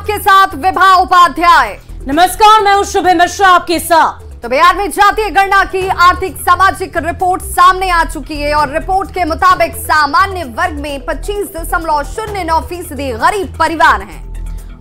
आपके साथ विभा उपाध्याय। नमस्कार, मैं हूं शुभ मिश्रा आपके साथ। तो बिहार में जातीय गणना की आर्थिक सामाजिक रिपोर्ट सामने आ चुकी है और रिपोर्ट के मुताबिक सामान्य वर्ग में 25.09% गरीब परिवार हैं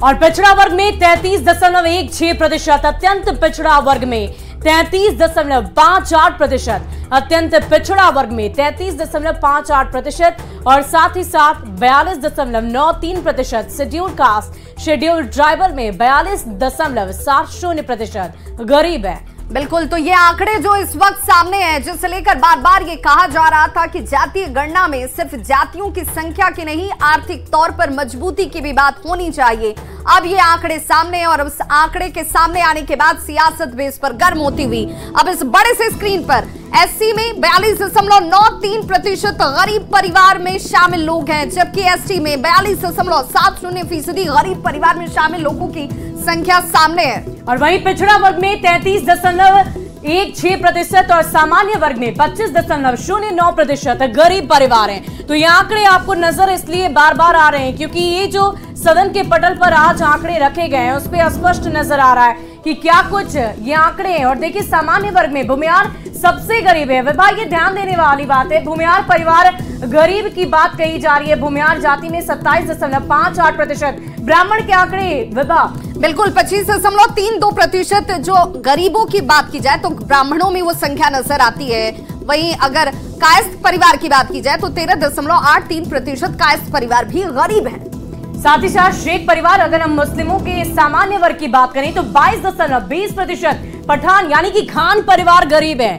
और पिछड़ा वर्ग में 33.16%, अत्यंत पिछड़ा वर्ग में 33.58%, अत्यंत पिछड़ा वर्ग में 33.58% और साथ ही साथ 42.93% शेड्यूल कास्ट शेड्यूल ट्राइबल में 42.70% गरीब है। बिल्कुल, तो ये आंकड़े जो इस वक्त सामने हैं, जिसे लेकर बार बार ये कहा जा रहा था कि जातीय गणना में सिर्फ जातियों की संख्या की नहीं, आर्थिक तौर पर मजबूती की भी बात होनी चाहिए। अब ये आंकड़े सामने हैं और उस आंकड़े के सामने आने के बाद सियासत भी इस पर गर्म होती हुई अब इस बड़े से स्क्रीन पर एससी में 42.93% गरीब परिवार में शामिल लोग हैं, जबकि एसटी में 42.70% गरीब परिवार में शामिल लोगों की संख्या सामने है। और वहीं पिछड़ा वर्ग में 33.16% और सामान्य वर्ग में 25.09% गरीब परिवार हैं। तो ये आंकड़े आपको नजर इसलिए बार बार आ रहे हैं क्योंकि ये जो सदन के पटल पर आज आंकड़े रखे गए हैं उस पर स्पष्ट नजर आ रहा है कि क्या कुछ ये आंकड़े हैं। और देखिए, सामान्य वर्ग में भूमिहार सबसे गरीब है। विभाग ये ध्यान देने वाली बात है, भूमिहार परिवार गरीब की बात कही जा रही है। भूमिहार जाति में 27.58%, ब्राह्मण के आंकड़े विभाग बिल्कुल 25.32% जो गरीबों की बात की जाए तो ब्राह्मणों में वो संख्या नजर आती है। वहीं अगर कायस्थ परिवार की बात की जाए तो 13.83% कायस्थ परिवार भी गरीब है। साथ ही साथ शेख परिवार, अगर हम मुस्लिमों के सामान्य वर्ग की बात करें तो 22.20% पठान यानी कि खान परिवार गरीब है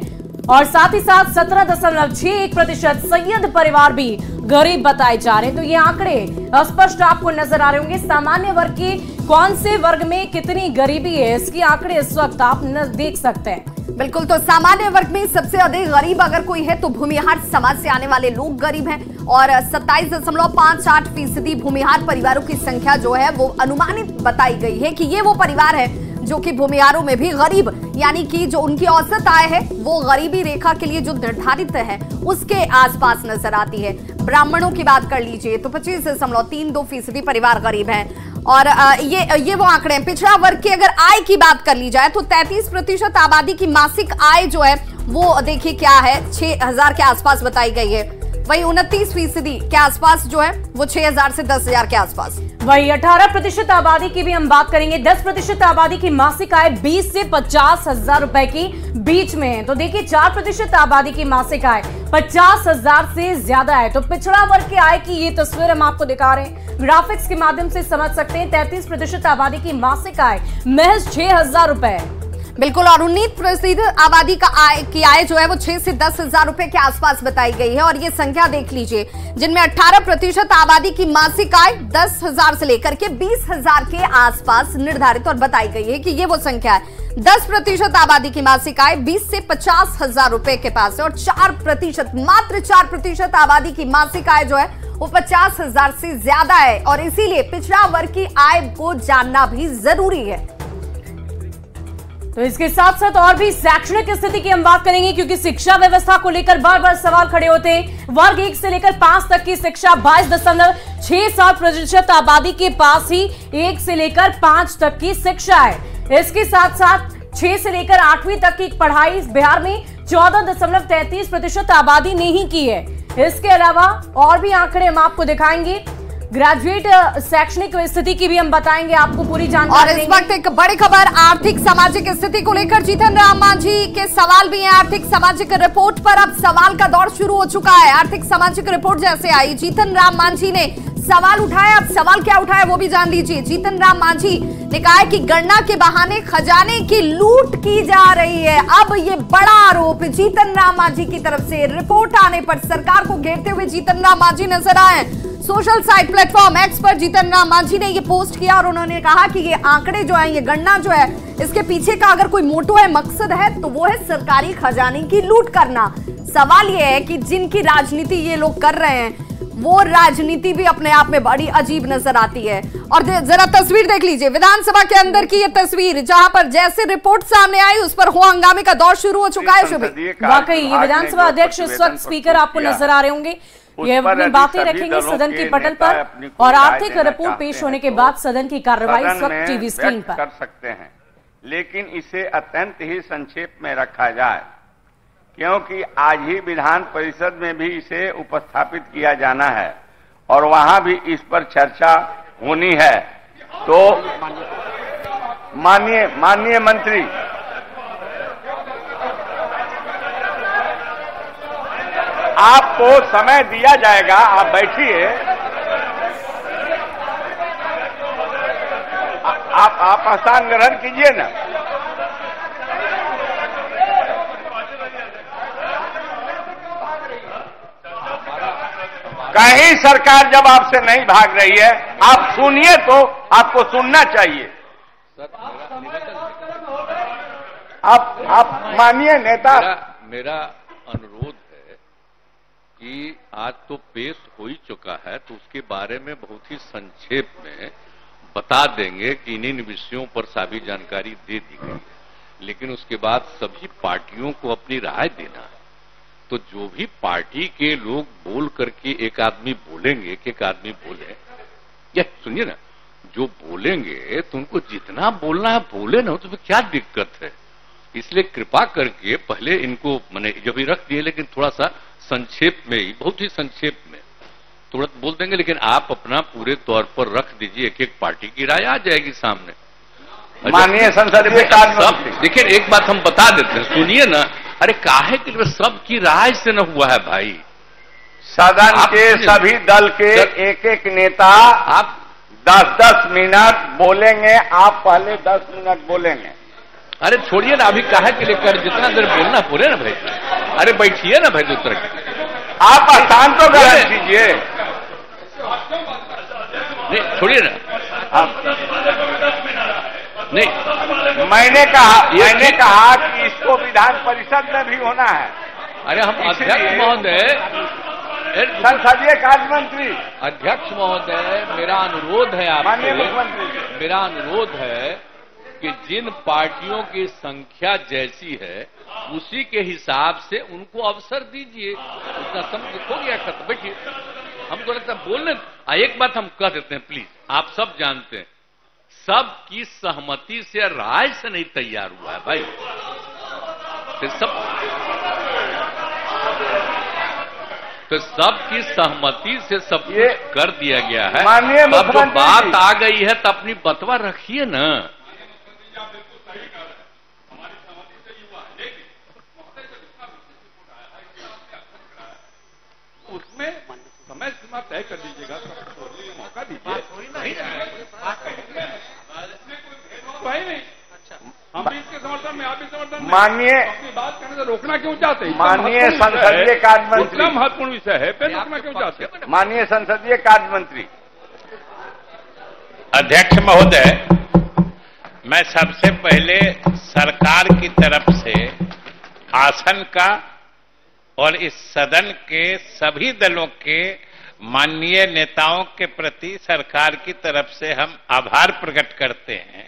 और साथ ही साथ 17.61% सैयद परिवार भी गरीब बताए जा रहे हैं। तो ये आंकड़े स्पष्ट आपको नजर आ रहे होंगे। सामान्य वर्ग की कौन से वर्ग में कितनी गरीबी है, इसकी आंकड़े इस वक्त आप देख सकते हैं। बिल्कुल, तो सामान्य वर्ग में सबसे अधिक गरीब अगर कोई है तो भूमिहार समाज से आने वाले लोग गरीब हैं और 27.58% भूमिहार परिवारों की संख्या जो है वो अनुमानित बताई गई है कि ये वो परिवार है जो कि भूमिहारों में भी गरीब, यानी कि जो उनकी औसत आय है वो गरीबी रेखा के लिए जो निर्धारित है उसके आसपास नजर आती है। ब्राह्मणों की बात कर लीजिए तो 25.32% परिवार गरीब हैं और ये वो आंकड़े हैं। पिछड़ा वर्ग की अगर आय की बात कर ली जाए तो 33% आबादी की मासिक आय जो है वो देखिए क्या है, 6,000 के आसपास बताई गई है। वही 29% के आसपास जो है वो 6,000 से 10,000 के आसपास। वही 18% आबादी की भी हम बात करेंगे। 10% आबादी की मासिक आय 20 से 50,000 रुपए की बीच में है। तो देखिए, 4% आबादी की मासिक आय 50,000 से ज्यादा है। तो पिछड़ा वर्ग की आय की ये तस्वीर हम आपको दिखा रहे हैं, ग्राफिक्स के माध्यम से समझ सकते हैं। 33% आबादी की मासिक आय महज 6,000 रुपए है। बिल्कुल, और 19% आबादी का आय जो है वो 6 से 10,000 रुपए के आसपास बताई गई है। और ये संख्या देख लीजिए, जिनमें 18% आबादी की मासिक आय 10,000 से लेकर के 20,000 के आसपास निर्धारित और बताई गई है कि ये वो संख्या है। 10% आबादी की मासिक आय 20 से 50,000 रुपए के पास है और 4%, मात्र 4% आबादी की मासिक आय जो है वो 50,000 से ज्यादा है। और इसीलिए पिछड़ा वर्ग की आय को जानना भी जरूरी है। तो इसके साथ साथ और भी शैक्षणिक स्थिति की हम बात करेंगे क्योंकि शिक्षा व्यवस्था को लेकर बार बार सवाल खड़े होते हैं। वर्ग 1 से लेकर 5 तक की शिक्षा 22.67% आबादी के पास ही 1 से लेकर 5 तक की शिक्षा है। इसके साथ साथ 6 से लेकर 8वीं तक की पढ़ाई बिहार में 14.33% आबादी ने ही की है। इसके अलावा और भी आंकड़े हम आपको दिखाएंगे। ग्रेजुएट शैक्षणिक स्थिति की भी हम बताएंगे आपको पूरी जानकारी। और इस वक्त एक बड़ी खबर आर्थिक सामाजिक स्थिति को लेकर जीतन राम मांझी के सवाल भी हैं। आर्थिक सामाजिक रिपोर्ट पर अब सवाल का दौर शुरू हो चुका है। आर्थिक सामाजिक रिपोर्ट जैसे आई, जीतन राम मांझी ने सवाल उठाया। अब सवाल क्या उठाया वो भी जान लीजिए। जीतन राम मांझी ने कहा है कि गणना के बहाने खजाने की लूट की जा रही है। अब ये बड़ा आरोप जीतन राम मांझी की तरफ से रिपोर्ट आने पर सरकार को घेरते हुए जीतन राम मांझी नजर आए। सोशल साइट प्लेटफॉर्म एक्स पर जीतन राम मांझी ने ये पोस्ट किया और उन्होंने कहा कि ये आंकड़े जो है, ये गणना जो है, इसके पीछे का अगर कोई मोटो है, मकसद है तो वो है सरकारी खजाने की लूट करना। सवाल ये है कि जिनकी राजनीति ये लोग कर रहे हैं वो राजनीति भी अपने आप में बड़ी अजीब नजर आती है। और जरा तस्वीर देख लीजिए, विधानसभा के अंदर की ये तस्वीर, जहां पर जैसे रिपोर्ट सामने आई उस पर हो हंगामे का दौर शुरू हो चुका है। शुभ वाकई ये विधानसभा अध्यक्ष इस वक्त स्पीकर आपको नजर आ रहे होंगे ये अपनी बातें रखेंगे सदन के पटल पर और आर्थिक रिपोर्ट पेश होने के बाद सदन की कार्रवाई इस वक्त टीवी स्क्रीन पर कर सकते हैं, लेकिन इसे अत्यंत ही संक्षेप में रखा जाए, क्योंकि आज ही विधान परिषद में भी इसे उपस्थापित किया जाना है और वहां भी इस पर चर्चा होनी है। तो माननीय मंत्री, आपको समय दिया जाएगा, आप बैठिए। आप स्थान ग्रहण कीजिए ना। कहीं सरकार जब आपसे नहीं भाग रही है, आप सुनिए, तो आपको सुनना चाहिए। आप मानिए नेता। मेरा अनुरोध है कि आज तो पेश हो ही चुका है, तो उसके बारे में बहुत ही संक्षेप में बता देंगे कि इन विषयों पर सभी जानकारी दे दी गई है, लेकिन उसके बाद सभी पार्टियों को अपनी राय देना है। तो जो भी पार्टी के लोग बोल करके एक आदमी बोलेंगे कि एक आदमी बोले, या सुनिए ना, जो बोलेंगे तो उनको जितना बोलना है बोले ना, तो फिर क्या दिक्कत है। इसलिए कृपा करके पहले इनको मैंने जब ही रख दिए, लेकिन थोड़ा सा संक्षेप में ही, बहुत ही संक्षेप में तुरंत बोल देंगे, लेकिन आप अपना पूरे तौर पर रख दीजिए। एक एक पार्टी की राय आ जाएगी सामने। माननीय संसदीय कार्य, देखिए एक बात हम बता देते हैं, सुनिए ना। अरे काहे के लिए सबकी राय से न हुआ है भाई। सदन के सभी दल के एक एक नेता आप 10-10 मिनट बोलेंगे, आप पहले 10 मिनट बोलेंगे। अरे छोड़िए ना, अभी काहे के लिए कर, जितना देर बोलना बोले ना भाई। अरे बैठिए ना भाई, दूसरा आप स्थान तो ग्रहण कीजिए। नहीं छोड़िए ना, नहीं मैंने कहा कि इसको विधान परिषद में भी होना है। अरे हम अध्यक्ष महोदय, संसदीय कार्य मंत्री, अध्यक्ष महोदय, मेरा अनुरोध है माननीय आपसे, मुख्यमंत्री, मेरा अनुरोध है कि जिन पार्टियों की संख्या जैसी है उसी के हिसाब से उनको अवसर दीजिए। उतना समय हो गया, खत्म। बैठिए, हमको लगता है बोलने। एक बात हम कह देते हैं प्लीज, आप सब जानते हैं, सबकी सहमति से, राय से नहीं तैयार हुआ है भाई। तो सबकी सहमति से सब कुछ कर दिया गया है। अब जो बात आ गई है तो अपनी बतवा रखिए ना। उसमें समय सीमा तय कर दीजिएगा, मौका दीजिए। हम भी इसके समर्थन में, आप भी समर्थन में। माननीय, अपनी बात करने से रोकना क्यों चाहते हैं? माननीय संसदीय कार्य मंत्री, उतना महत्वपूर्ण विषय है, फिर रोकना क्यों चाहते हैं? माननीय संसदीय कार्य मंत्री। अध्यक्ष महोदय, मैं सबसे पहले सरकार की तरफ से आसन का और इस सदन के सभी दलों के माननीय नेताओं के प्रति सरकार की तरफ से हम आभार प्रकट करते हैं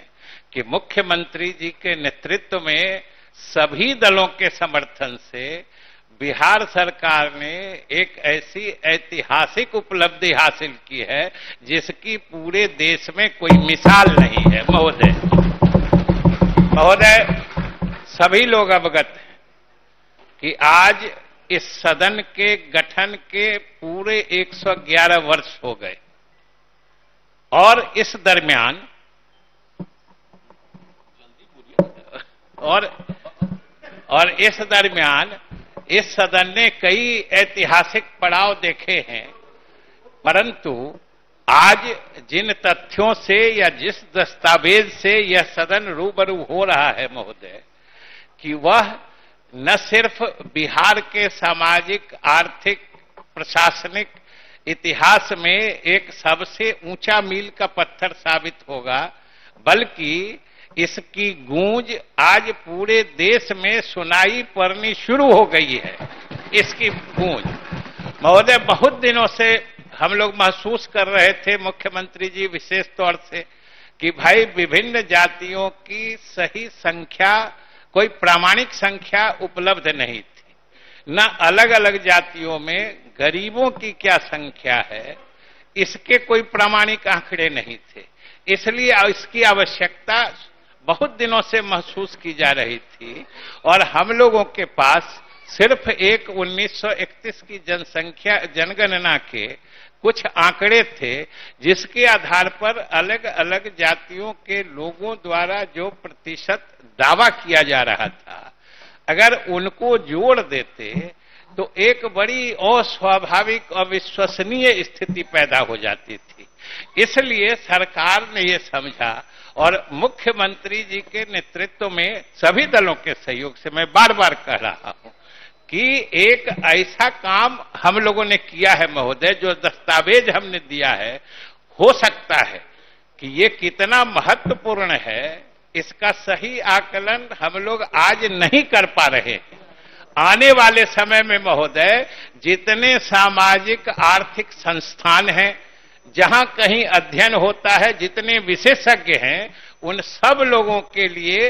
कि मुख्यमंत्री जी के नेतृत्व में सभी दलों के समर्थन से बिहार सरकार ने एक ऐसी ऐतिहासिक उपलब्धि हासिल की है जिसकी पूरे देश में कोई मिसाल नहीं है। महोदय, सभी लोग अवगत हैं कि आज इस सदन के गठन के पूरे 111 वर्ष हो गए और इस दरमियान इस सदन ने कई ऐतिहासिक पड़ाव देखे हैं, परंतु आज जिन तथ्यों से या जिस दस्तावेज से यह सदन रूबरू हो रहा है महोदय, कि वह न सिर्फ बिहार के सामाजिक, आर्थिक, प्रशासनिक इतिहास में एक सबसे ऊंचा मील का पत्थर साबित होगा, बल्कि इसकी गूंज आज पूरे देश में सुनाई पड़नी शुरू हो गई है। इसकी गूंज महोदय, बहुत दिनों से हम लोग महसूस कर रहे थे, मुख्यमंत्री जी विशेष तौर से, कि भाई विभिन्न जातियों की सही संख्या, कोई प्रामाणिक संख्या उपलब्ध नहीं थी। न अलग अलग जातियों में गरीबों की क्या संख्या है, इसके कोई प्रामाणिक आंकड़े नहीं थे। इसलिए इसकी आवश्यकता बहुत दिनों से महसूस की जा रही थी और हम लोगों के पास सिर्फ एक 1931 की जनगणना के कुछ आंकड़े थे, जिसके आधार पर अलग अलग जातियों के लोगों द्वारा जो प्रतिशत दावा किया जा रहा था, अगर उनको जोड़ देते तो एक बड़ी अस्वाभाविक अविश्वसनीय स्थिति पैदा हो जाती थी। इसलिए सरकार ने यह समझा और मुख्यमंत्री जी के नेतृत्व में सभी दलों के सहयोग से मैं बार बार कह रहा हूं कि एक ऐसा काम हम लोगों ने किया है महोदय, जो दस्तावेज हमने दिया है, हो सकता है कि ये कितना महत्वपूर्ण है इसका सही आकलन हम लोग आज नहीं कर पा रहे हैं। आने वाले समय में महोदय जितने सामाजिक आर्थिक संस्थान हैं, जहां कहीं अध्ययन होता है, जितने विशेषज्ञ हैं, उन सब लोगों के लिए